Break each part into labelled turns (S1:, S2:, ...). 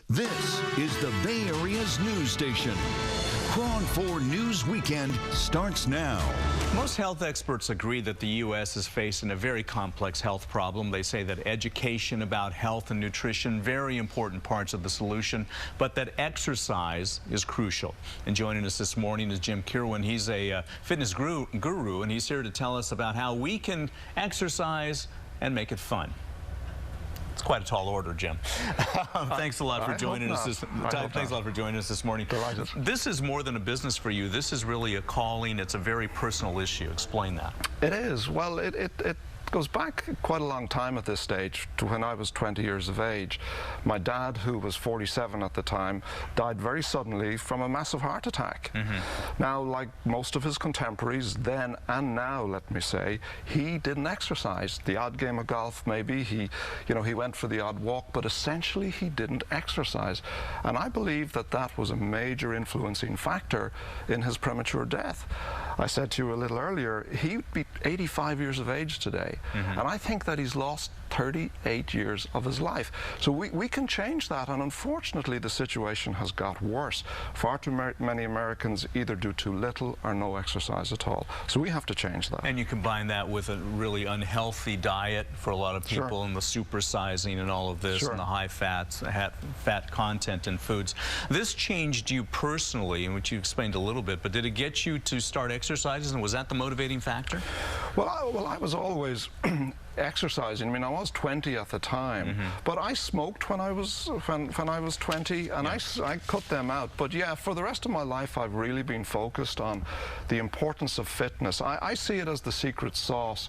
S1: This is the Bay Area's news station. KRON4 News Weekend starts now.
S2: Most health experts agree that the U.S. is facing a very complex health problem. They say that education about health and nutrition, very important parts of the solution, but that exercise is crucial. And joining us this morning is Jim Kirwan. He's a fitness guru, and he's here to tell us about how we can exercise and make it fun. It's quite a tall order, Jim. Thanks a lot for joining us. Thanks a lot for joining us this morning.
S3: Delighted.
S2: This is more than a business for you. This is really a calling. It's a very personal issue. Explain that.
S3: It is. Well, it goes back quite a long time at this stage to when I was 20 years of age. My dad, who was 47 at the time, died very suddenly from a massive heart attack. Now, like most of his contemporaries then and now, let me say, he didn't exercise. The odd game of golf, maybe, he went for the odd walk, but essentially he didn't exercise. And I believe that that was a major influencing factor in his premature death. I said to you a little earlier, he would be 85 years of age today. And I think that he's lost 38 years of his life. So we can change that, and unfortunately the situation has got worse. Far too many Americans either do too little or no exercise at all. So we have to change that.
S2: And you combine that with a really unhealthy diet for a lot of people, and the supersizing and all of this, and the high fat content in foods. This changed you personally, in which you explained a little bit, but did it get you to start exercises, and was that the motivating factor?
S3: Well, I was always exercising. I mean, I was 20 at the time, but I smoked when I was 20, and I cut them out. But yeah, for the rest of my life, I've really been focused on the importance of fitness. I see it as the secret sauce,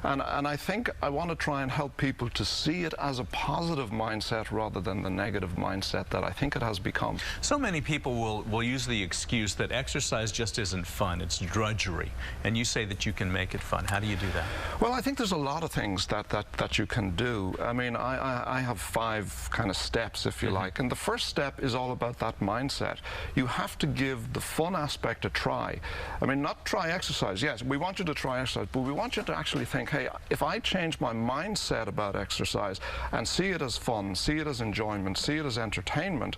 S3: and I think I want to try and help people to see it as a positive mindset rather than the negative mindset that I think it has become.
S2: So many people will use the excuse that exercise just isn't fun, it's drudgery, and you say that you can make it fun. How do you do that?
S3: Well, I think there's a lot of things that you can do. I mean, I have 5 kind of steps, if you like, and the first step is all about that mindset. You have to give the fun aspect a try. I mean, not try exercise. Yes, we want you to try exercise, but we want you to actually think, hey, if I change my mindset about exercise and see it as fun, see it as enjoyment, see it as entertainment,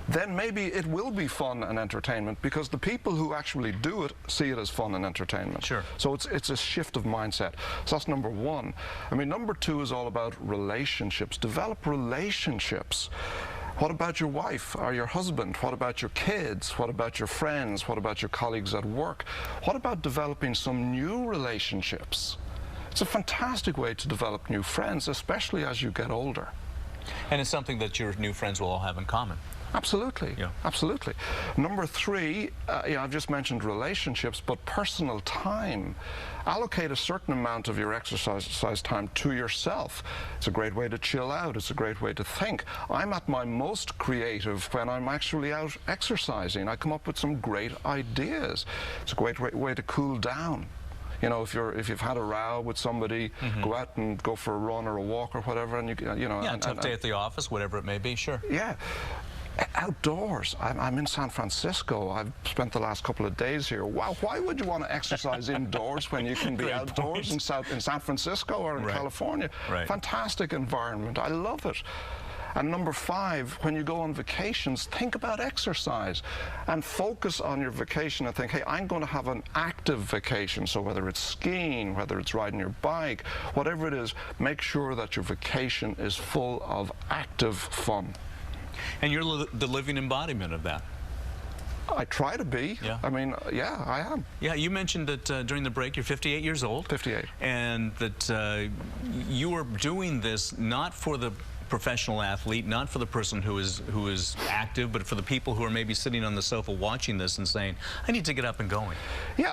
S3: then maybe it will be fun and entertainment, because the people who actually do it see it as fun and entertainment.
S2: Sure.
S3: So it's a shift of mindset. So that's number 1. I mean, number 2 is all about relationships. Develop relationships. What about your wife or your husband? What about your kids? What about your friends? What about your colleagues at work? What about developing some new relationships? It's a fantastic way to develop new friends, especially as you get older.
S2: And it's something that your new friends will all have in common.
S3: Absolutely,
S2: yeah.
S3: Absolutely. Number 3, I've just mentioned relationships, but personal time. Allocate a certain amount of your exercise time to yourself. It's a great way to chill out. It's a great way to think. I'm at my most creative when I'm actually out exercising. I come up with some great ideas. It's a great way to cool down. You know, if you've had a row with somebody, go out and go for a run or a walk or whatever, and
S2: yeah, tough day at the office, whatever it may be. Sure.
S3: Yeah. Outdoors. I'm in San Francisco. I've spent the last couple of days here. Wow, why would you want to exercise indoors when you can be outdoors in San Francisco or in California? Fantastic environment. I love it. And number 5, when you go on vacations, think about exercise and focus on your vacation and think, hey, I'm going to have an active vacation. So whether it's skiing, whether it's riding your bike, whatever it is, make sure that your vacation is full of active fun.
S2: And you're the living embodiment of that.
S3: I try to be.
S2: Yeah.
S3: I mean, yeah, I am.
S2: Yeah, you mentioned that during the break you're 58 years old.
S3: 58.
S2: And that you are doing this not for the professional athlete, not for the person who is active, but for the people who are maybe sitting on the sofa watching this and saying, I need to get up and going. Yeah,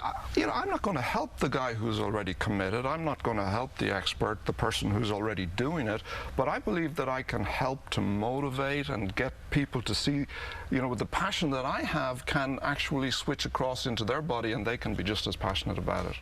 S3: I'm not going to help the guy who's already committed. I'm not going to help the expert, the person who's already doing it, but I believe that I can help to motivate and get people to see, with the passion that I have can actually switch across into their body, and they can be just as passionate about it.